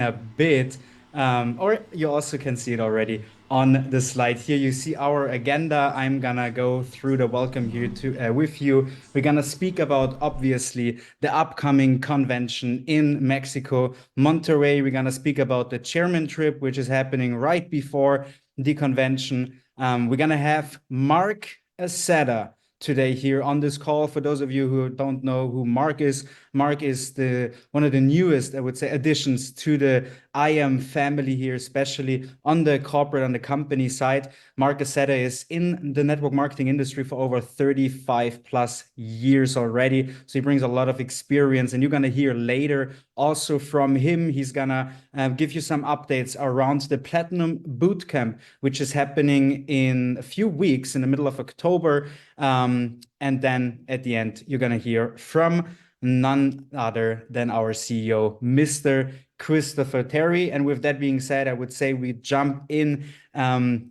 a bit, or you also can see it already on the slide here. You see our agenda. I'm gonna go through the welcome here to with you. We're gonna speak about obviously the upcoming convention in Mexico, Monterrey. We're gonna speak about the chairman trip, which is happening right before the convention. We're gonna have Mark Aceta today here on this call. For those of you who don't know who Mark is the one of the newest, I would say, additions to the IAM family here, especially on the corporate, on the company side. Mark Aceta is in the network marketing industry for over 35 plus years already. So he brings a lot of experience, and you're going to hear later also from him. He's going to give you some updates around the Platinum Bootcamp, which is happening in a few weeks in the middle of October. And then at the end, you're going to hear from none other than our CEO, Mr. Christopher Terry. And with that being said, I would say we jump in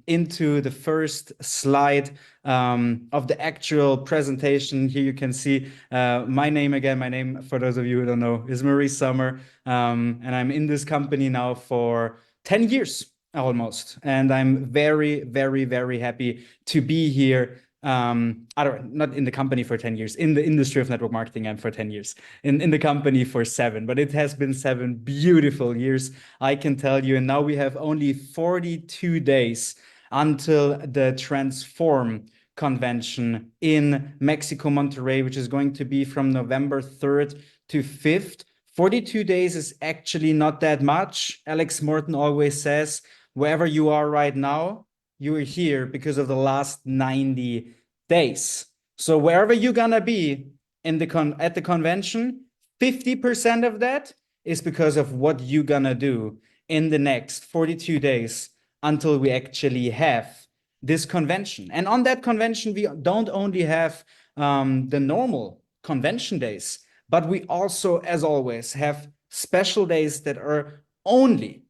into the first slide of the actual presentation. Here you can see my name again. My name, for those of you who don't know, is Maurice Sommer. And I'm in this company now for 10 years almost. And I'm very, very, very happy to be here. Not in the company for 10 years, in the industry of network marketing, I'm for 10 years, in the company for 7, but it has been 7 beautiful years, I can tell you. And now we have only 42 days until the Transform convention in Mexico, Monterrey, which is going to be from November 3rd to 5th. 42 days is actually not that much. Alex Morton always says, wherever you are right now, you are here because of the last 90 days. So wherever you're gonna be at the convention, 50% of that is because of what you're gonna do in the next 42 days until we actually have this convention. And on that convention, we don't only have the normal convention days, but we also, as always, have special days that are only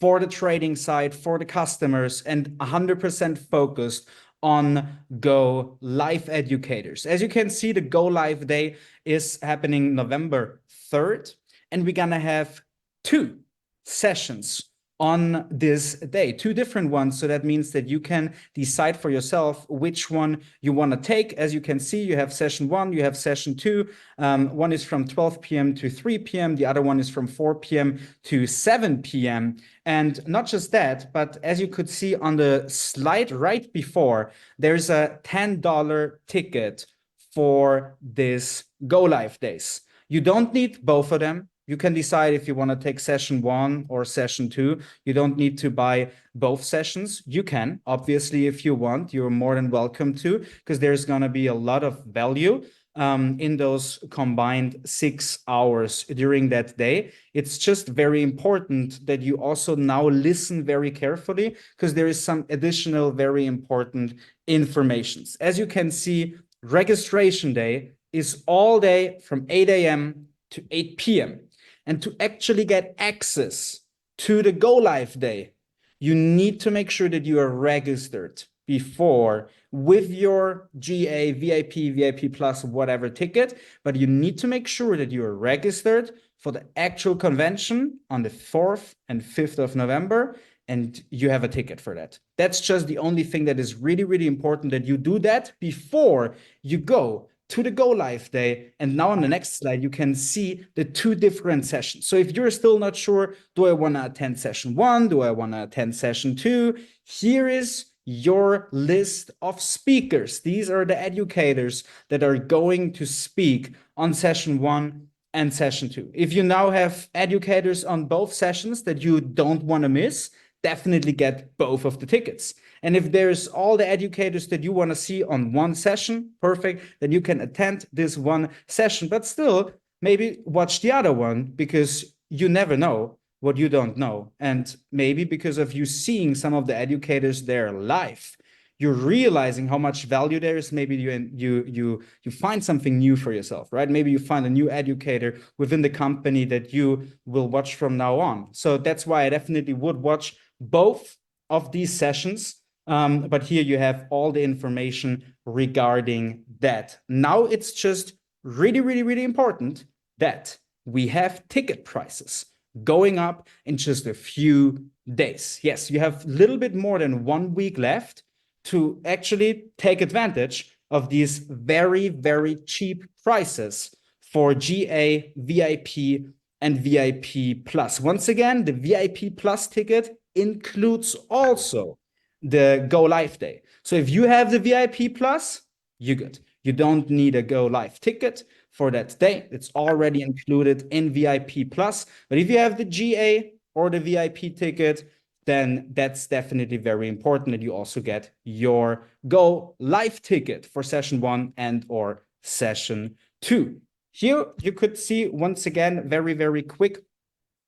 for the trading side, for the customers, and 100% focused on Go Live educators. As you can see, the Go Live Day is happening November 3rd, and we're gonna have 2 sessions on this day, 2 different ones. So that means that you can decide for yourself which one you want to take. As you can see, you have session 1, you have session 2. One is from 12 p.m. to 3 p.m. The other one is from 4 p.m. to 7 p.m. And not just that, but as you could see on the slide right before, there's a $10 ticket for this Go Live days. You don't need both of them. You can decide if you want to take session 1 or session 2. You don't need to buy both sessions. You can, obviously, if you want, you're more than welcome to, because there's going to be a lot of value in those combined 6 hours during that day. It's just very important that you also now listen very carefully, because there is some additional very important informations. As you can see, registration day is all day from 8 a.m. to 8 p.m. And to actually get access to the Go Live Day, you need to make sure that you are registered before with your GA, VIP, VIP Plus, whatever ticket. But you need to make sure that you are registered for the actual convention on the 4th and 5th of November, and you have a ticket for that. That's just the only thing that is really, really important, that you do that before you go to the Go Live Day. And now on the next slide, you can see the 2 different sessions. So if you're still not sure, do I want to attend session 1? Do I want to attend session 2? Here is your list of speakers. These are the educators that are going to speak on session 1 and session 2. If you now have educators on both sessions that you don't want to miss, definitely get both of the tickets. And if there's all the educators that you want to see on one session, perfect, then you can attend this one session, but still maybe watch the other one, because you never know what you don't know. And maybe because of you seeing some of the educators there live, you're realizing how much value there is. Maybe you find something new for yourself, right? Maybe you find a new educator within the company that you will watch from now on. So that's why I definitely would watch both of these sessions. But here you have all the information regarding that. Now it's just really, really, really important that we have ticket prices going up in just a few days. Yes, you have a little bit more than 1 week left to actually take advantage of these very, very cheap prices for GA, VIP, and VIP Plus. Once again, the VIP Plus ticket includes also the Go Live Day. So if you have the VIP Plus, you're good. You don't need a Go Live ticket for that day. It's already included in VIP Plus. But if you have the GA or the VIP ticket, then that's definitely very important that you also get your Go Live ticket for session 1 and or session 2. Here you could see once again, very, very quick,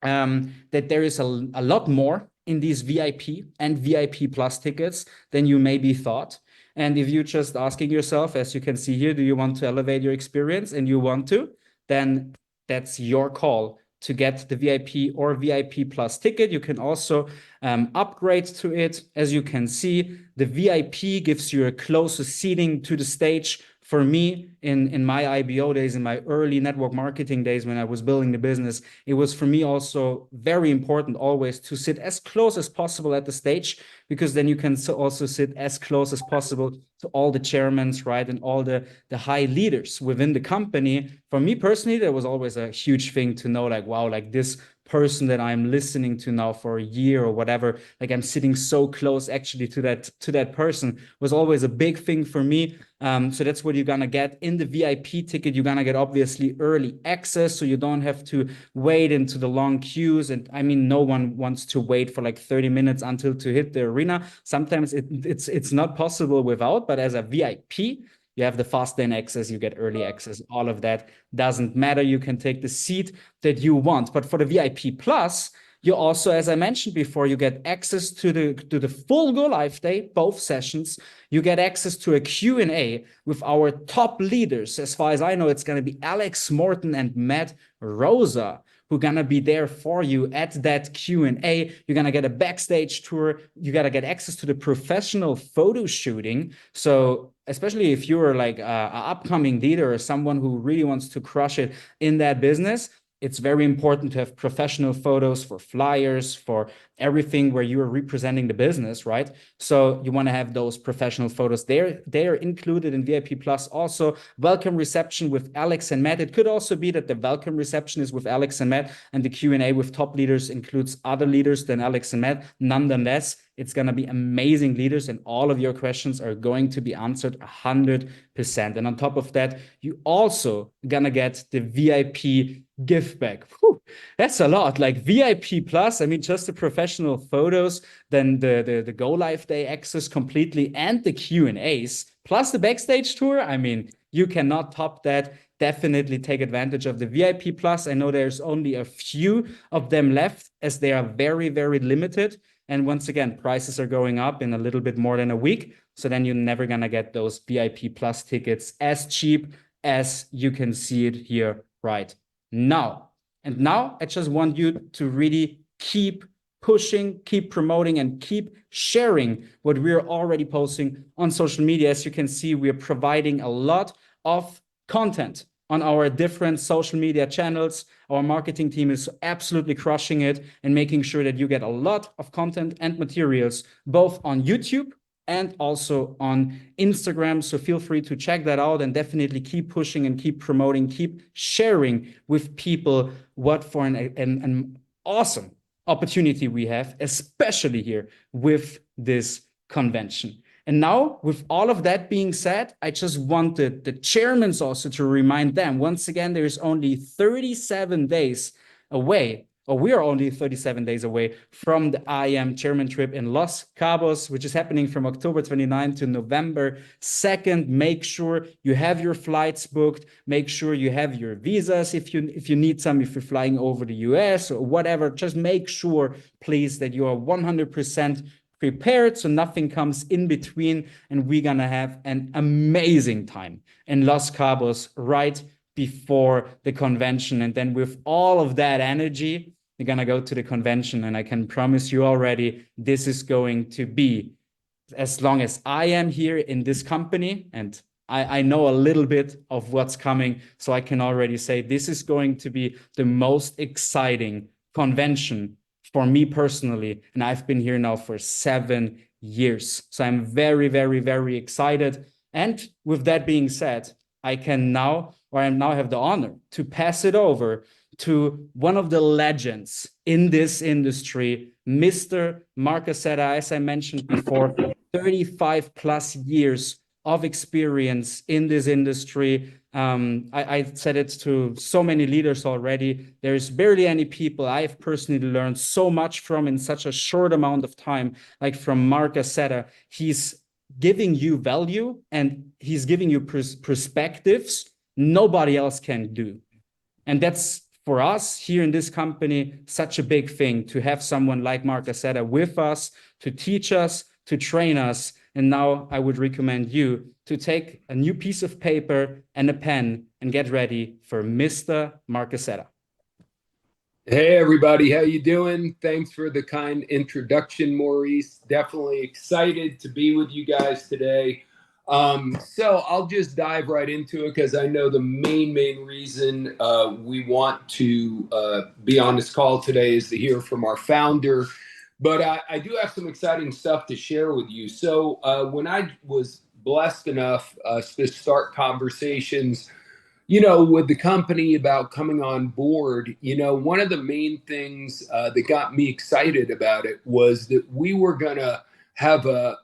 that there is a lot more in these VIP and VIP Plus tickets than you maybe thought. And if you're just asking yourself, as you can see here, do you want to elevate your experience and you want to, then that's your call to get the VIP or VIP Plus ticket. You can also upgrade to it. As you can see, the VIP gives you a closer seating to the stage. For me, in my IBO days, in my early network marketing days when I was building the business, it was for me also very important always to sit as close as possible at the stage, because then you can also sit as close as possible to all the chairmen, right, and all the high leaders within the company. For me personally, there was always a huge thing to know, like, wow, like this person that I'm listening to now for a year or whatever, like I'm sitting so close actually to that person, was always a big thing for me. So that's what you're gonna get in the VIP ticket. You're gonna get obviously early access, so you don't have to wait into the long queues. And I mean, no one wants to wait for like 30 minutes until to hit the arena. Sometimes it's not possible without, but as a VIP, you have the fast lane access, you get early access, all of that doesn't matter. You can take the seat that you want. But for the VIP Plus, you also, as I mentioned before, you get access to the full Go Live Day, both sessions. You get access to a Q&A with our top leaders. As far as I know, it's going to be Alex Morton and Matt Rosa who are going to be there for you at that Q&A. You're going to get a backstage tour. You got to get access to the professional photo shooting. So especially if you're like an upcoming leader or someone who really wants to crush it in that business, it's very important to have professional photos for flyers, for everything where you are representing the business, right? So you want to have those professional photos there. They are included in VIP Plus. Also, welcome reception with Alex and Matt. It could also be that the welcome reception is with Alex and Matt, and the Q&A with top leaders includes other leaders than Alex and Matt. Nonetheless, it's going to be amazing leaders, and all of your questions are going to be answered 100%. And on top of that, you also going to get the VIP gift bag. Whew, that's a lot. Like VIP Plus, I mean, just the professional photos, then the Go Live Day access completely, and the Q&As, plus the backstage tour. I mean, you cannot top that. Definitely take advantage of the VIP Plus. I know there's only a few of them left, as they are very, very limited. And once again, prices are going up in a little bit more than a week. So then you're never going to get those VIP Plus tickets as cheap as you can see it here right now. And now I just want you to really keep pushing, keep promoting, and keep sharing what we're already posting on social media. As you can see, we're providing a lot of content on our different social media channels. Our marketing team is absolutely crushing it and making sure that you get a lot of content and materials, both on YouTube and also on Instagram. So feel free to check that out, and definitely keep pushing and keep promoting, keep sharing with people what for an awesome opportunity we have, especially here with this convention. And now, with all of that being said, I just wanted the chairmen also to remind them, once again, there is only 37 days away, or we are only 37 days away from the IM chairman trip in Los Cabos, which is happening from October 29 to November 2nd. Make sure you have your flights booked. Make sure you have your visas if you need some, if you're flying over the US or whatever. Just make sure, please, that you are 100% prepared, so nothing comes in between, and we're gonna have an amazing time in Los Cabos right before the convention. And then with all of that energy, we're gonna go to the convention, and I can promise you already, this is going to be, as long as I am here in this company, and I know a little bit of what's coming, so I can already say this is going to be the most exciting convention for me personally. And I've been here now for 7 years. So I'm very, very, very excited. And with that being said, I now have the honor to pass it over to one of the legends in this industry, Mr. Mark Accetta, as I mentioned before, 35 plus years of experience in this industry. I said it to so many leaders already. There's barely any people I've personally learned so much from in such a short amount of time, like from Mark Accetta. He's giving you value and he's giving you perspectives nobody else can do. And that's, for us here in this company, such a big thing to have someone like Mark Accetta with us, to teach us, to train us. And now I would recommend you to take a new piece of paper and a pen and get ready for Mr. Mark Accetta. Hey everybody, how you doing? Thanks for the kind introduction, Maurice. Definitely excited to be with you guys today. So I'll just dive right into it because I know the main reason we want to be on this call today is to hear from our founder. But I do have some exciting stuff to share with you. So when I was blessed enough to start conversations, with the company about coming on board, one of the main things that got me excited about it was that we were going to have a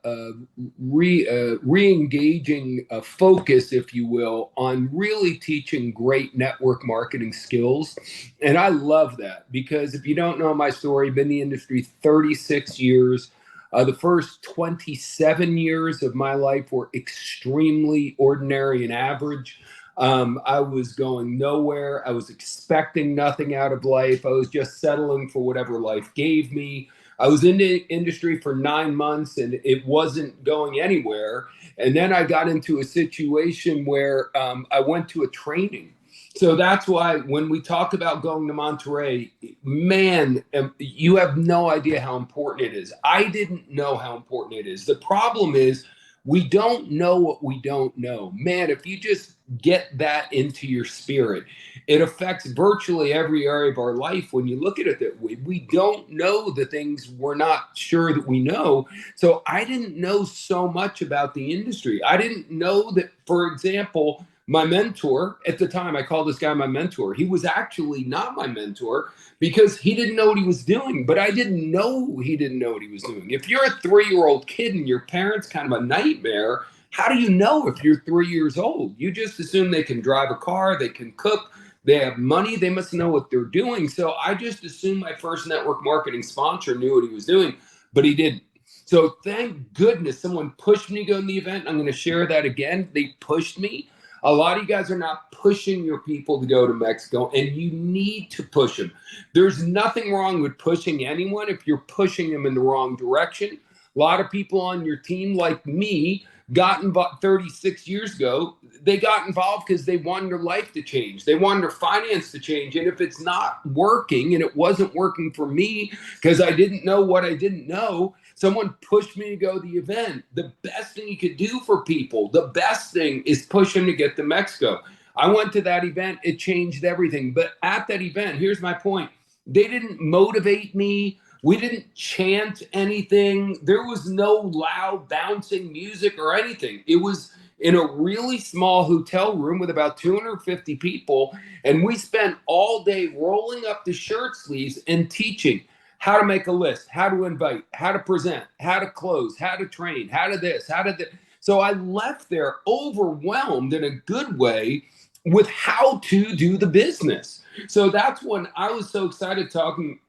re-engaging focus, if you will, on really teaching great network marketing skills. And I love that because if you don't know my story, I've been in the industry 36 years. The first 27 years of my life were extremely ordinary and average. I was going nowhere. I was expecting nothing out of life. I was just settling for whatever life gave me. I was in the industry for 9 months and it wasn't going anywhere. And then I got into a situation where I went to a training. So that's why when we talk about going to Monterey, man, you have no idea how important it is. I didn't know how important it is. The problem is we don't know what we don't know. Man, if you just get that into your spirit, it affects virtually every area of our life when you look at it that way. We don't know the things we're not sure that we know. So I didn't know so much about the industry. I didn't know that, for example, my mentor at the time, I call this guy my mentor. He was actually not my mentor because he didn't know what he was doing, but I didn't know he didn't know what he was doing. If you're a 3-year-old kid and your parents kind of a nightmare, how do you know if you're 3 years old? You just assume they can drive a car, they can cook, they have money, they must know what they're doing. So I just assumed my first network marketing sponsor knew what he was doing, but he didn't. So thank goodness someone pushed me to go in the event. I'm going to share that again. They pushed me. A lot of you guys are not pushing your people to go to Mexico, and you need to push them. There's nothing wrong with pushing anyone if you're pushing them in the wrong direction. A lot of people on your team, like me, got involved 36 years ago. They got involved because they wanted their life to change. They wanted their finance to change. And if it's not working, and it wasn't working for me because I didn't know what I didn't know, someone pushed me to go to the event. The best thing you could do for people, the best thing is push them to get to Mexico. I went to that event. It changed everything. But at that event, here's my point. They didn't motivate me. We didn't chant anything. There was no loud bouncing music or anything. It was in a really small hotel room with about 250 people. And we spent all day rolling up the shirt sleeves and teaching how to make a list, how to invite, how to present, how to close, how to train, how to this, how to this. So I left there overwhelmed in a good way with how to do the business. So that's when I was so excited talking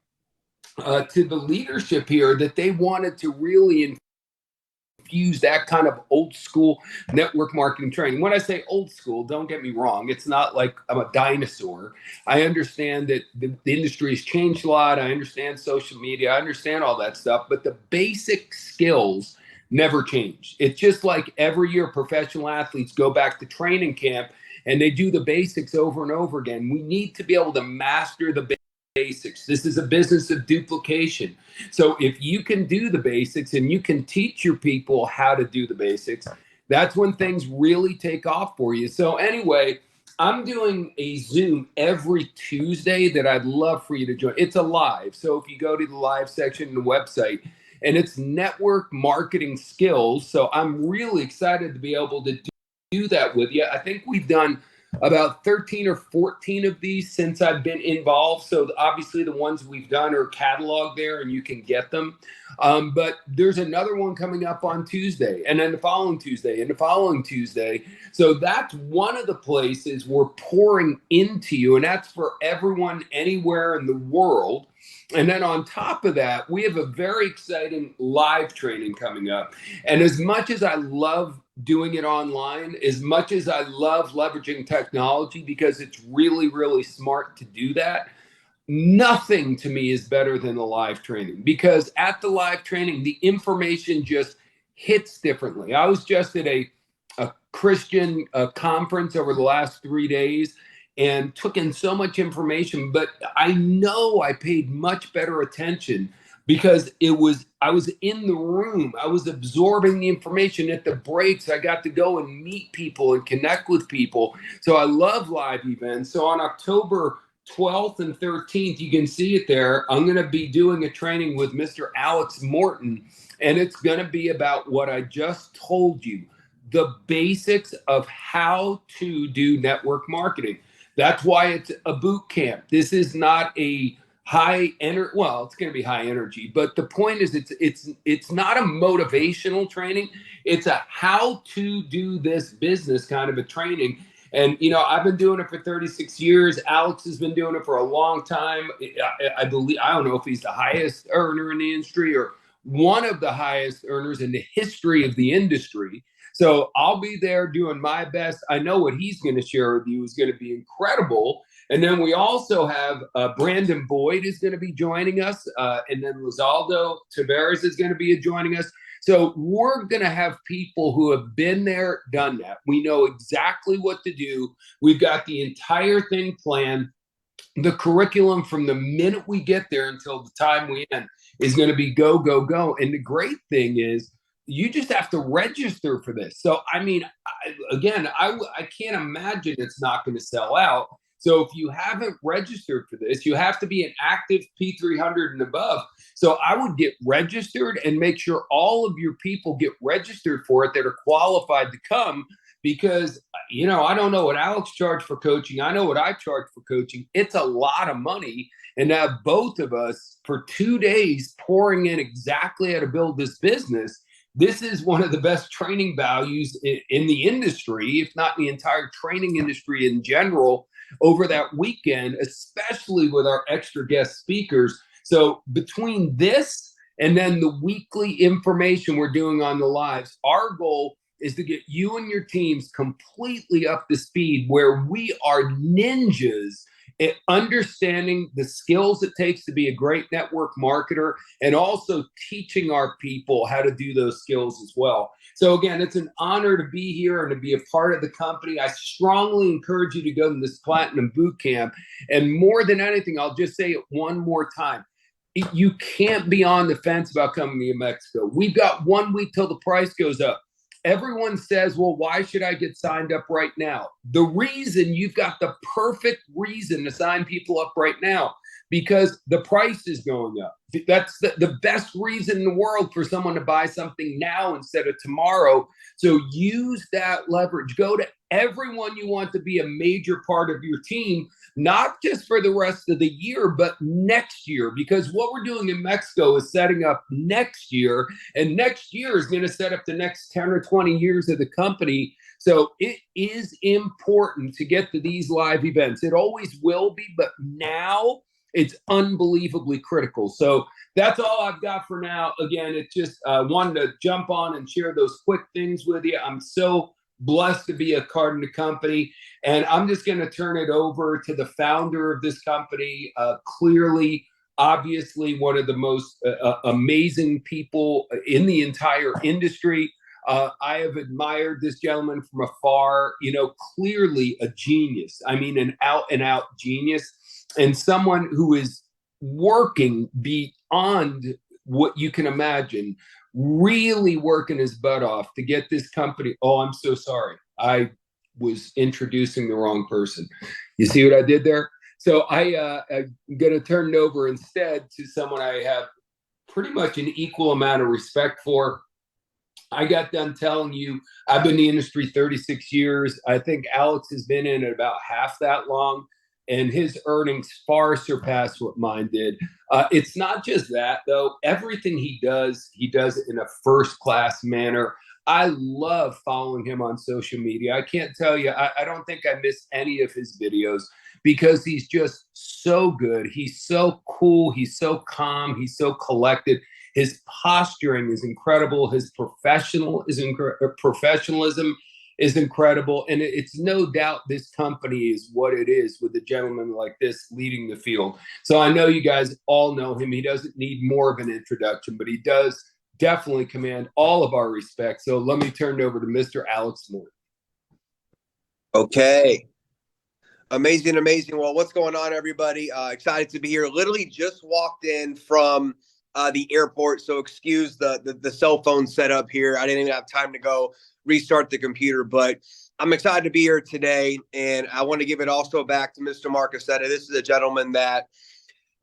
to the leadership here that they wanted to really infuse that kind of old school network marketing training. When I say old school, don't get me wrong. It's not like I'm a dinosaur. I understand that the industry has changed a lot. I understand social media. I understand all that stuff. But the basic skills never change. It's just like every year professional athletes go back to training camp and they do the basics over and over again. We need to be able to master the basics. This is a business of duplication. So if you can do the basics and you can teach your people how to do the basics, that's when things really take off for you. So anyway, I'm doing a Zoom every Tuesday that I'd love for you to join. It's a live. So if you go to the live section of the website, and it's network marketing skills. So I'm really excited to be able to do that with you. I think we've done about 13 or 14 of these since I've been involved. So obviously the ones we've done are cataloged there and you can get them. But there's another one coming up on Tuesday, and then the following Tuesday, and the following Tuesday. So that's one of the places we're pouring into you, and that's for everyone anywhere in the world. And then on top of that, we have a very exciting live training coming up. And as much as I love doing it online, as much as I love leveraging technology because it's really, really smart to do that, nothing to me is better than the live training, because at the live training, the information just hits differently. I was just at a Christian conference over the last 3 days and took in so much information, but I know I paid much better attention because I was in the room. I was absorbing the information. At the breaks, I got to go and meet people and connect with people. So I love live events. So on October 12th and 13th, you can see it there. I'm going to be doing a training with Mr. Alex Morton, and it's going to be about what I just told you, the basics of how to do network marketing. That's why it's a boot camp. This is not a high energy. Well, it's going to be high energy, but the point is, it's not a motivational training. It's a how to do this business kind of a training. And I've been doing it for 36 years. Alex has been doing it for a long time. I believe, I don't know if he's the highest earner in the industry or one of the highest earners in the history of the industry. So I'll be there doing my best. I know what he's going to share with you is going to be incredible. And then we also have Brandon Boyd is going to be joining us. And then Lizaldo Tavares is going to be joining us. So we're going to have people who have been there, done that. We know exactly what to do. We've got the entire thing planned. The curriculum from the minute we get there until the time we end is going to be go, go, go. And the great thing is, you just have to register for this. So, I mean, I can't imagine it's not going to sell out. So if you haven't registered for this, you have to be an active P300 and above. So I would get registered and make sure all of your people get registered for it that are qualified to come, because, I don't know what Alex charged for coaching. I know what I charge for coaching. It's a lot of money. And now both of us for 2 days pouring in exactly how to build this business. This is one of the best training values in the industry, if not the entire training industry in general, over that weekend, especially with our extra guest speakers. So between this and then the weekly information we're doing on the lives, our goal is to get you and your teams completely up to speed where we are ninjas at understanding the skills it takes to be a great network marketer, and also teaching our people how to do those skills as well. So again, it's an honor to be here and to be a part of the company. I strongly encourage you to go to this Platinum Boot Camp. And more than anything, I'll just say it one more time. You can't be on the fence about coming to Mexico. We've got 1 week till the price goes up. Everyone says, well, why should I get signed up right now? The reason, you've got the perfect reason to sign people up right now, because the price is going up. That's the best reason in the world for someone to buy something now instead of tomorrow. So use that leverage. Go to everyone you want to be a major part of your team, not just for the rest of the year, but next year, because what we're doing in Mexico is setting up next year, and next year is going to set up the next 10 or 20 years of the company. So it is important to get to these live events. It always will be, but now it's unbelievably critical. So that's all I've got for now. Again, it's just wanted to jump on and share those quick things with you. I'm so blessed to be a part of the company. And I'm just going to turn it over to the founder of this company. Clearly, obviously, one of the most amazing people in the entire industry. I have admired this gentleman from afar, clearly a genius. I mean, an out and out genius, and someone who is working beyond what you can imagine, really working his butt off to get this company. Oh, I'm so sorry. was introducing the wrong person. You see what I did there? So I'm going to turn it over instead to someone I have pretty much an equal amount of respect for. I got done telling you I've been in the industry 36 years. I think Alex has been in it about half that long, and his earnings far surpass what mine did. It's not just that, though. Everything he does it in a first-class manner. I love following him on social media. I can't tell you, I don't think I miss any of his videos because he's just so good. He's so cool. He's so calm. He's so collected. His posturing is incredible. His professionalism is incredible. And it's no doubt this company is what it is with a gentleman like this leading the field. So I know you guys all know him. He doesn't need more of an introduction, but he does definitely command all of our respect. So let me turn it over to Mr. Alex Moore. Okay. Amazing. Well, what's going on, everybody? Excited to be here. Literally just walked in from the airport, so excuse the cell phone setup here. I didn't even have time to go restart the computer, but I'm excited to be here today, and I want to give it also back to Mr. Mark Accetta. This is a gentleman that,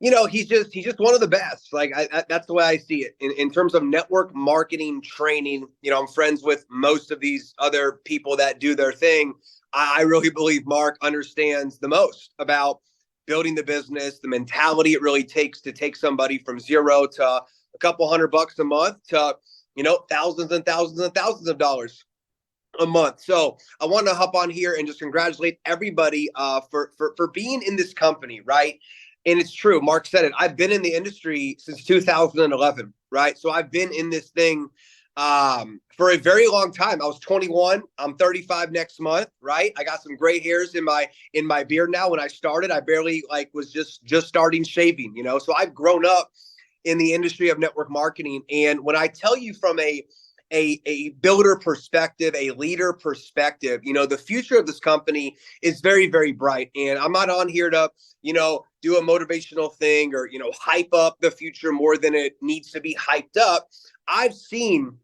he's just one of the best. Like that's the way I see it in terms of network marketing training. I'm friends with most of these other people that do their thing. I really believe Mark understands the most about building the business, the mentality it really takes to take somebody from zero to a couple $100 a month to, thousands and thousands and thousands of dollars a month. So I want to hop on here and just congratulate everybody for being in this company, right? And it's true. Mark said it. I've been in the industry since 2011, right? So I've been in this thing for a very long time. I was 21. I'm 35 next month, right? I got some gray hairs in my beard now. When I started, I barely was just starting shaving, So I've grown up in the industry of network marketing. And when I tell you from a builder perspective, a leader perspective, the future of this company is very, very bright. And I'm not on here to, do a motivational thing or, hype up the future more than it needs to be hyped up. I've seen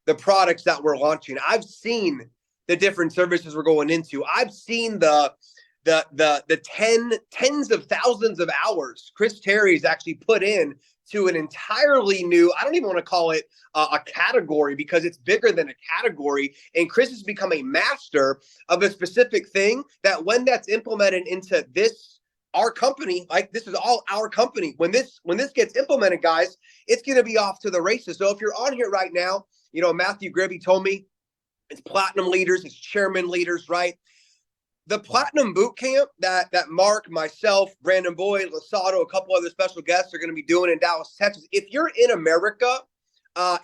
the products that we're launching. I've seen the different services we're going into. I've seen the tens of thousands of hours Chris Terry's actually put in to an entirely new, I don't even want to call it a category because it's bigger than a category. And Chris has become a master of a specific thing that when that's implemented into our company, like this is all our company. When this gets implemented, guys, it's going to be off to the races. So if you're on here right now, Matthew Gribby told me it's platinum leaders, it's chairman leaders, right? The platinum boot camp that Mark, myself, Brandon Boyd, Losado, a couple other special guests are going to be doing in Dallas, Texas. If you're in America,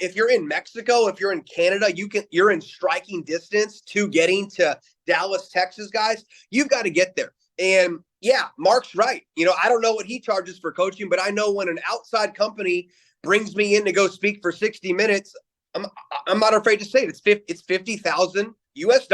if you're in Mexico, if you're in Canada, you're in striking distance to getting to Dallas, Texas, guys. You've got to get there. And yeah, Mark's right. I don't know what he charges for coaching, but I know when an outside company brings me in to go speak for 60 minutes, I'm not afraid to say it. It's $50,000 US.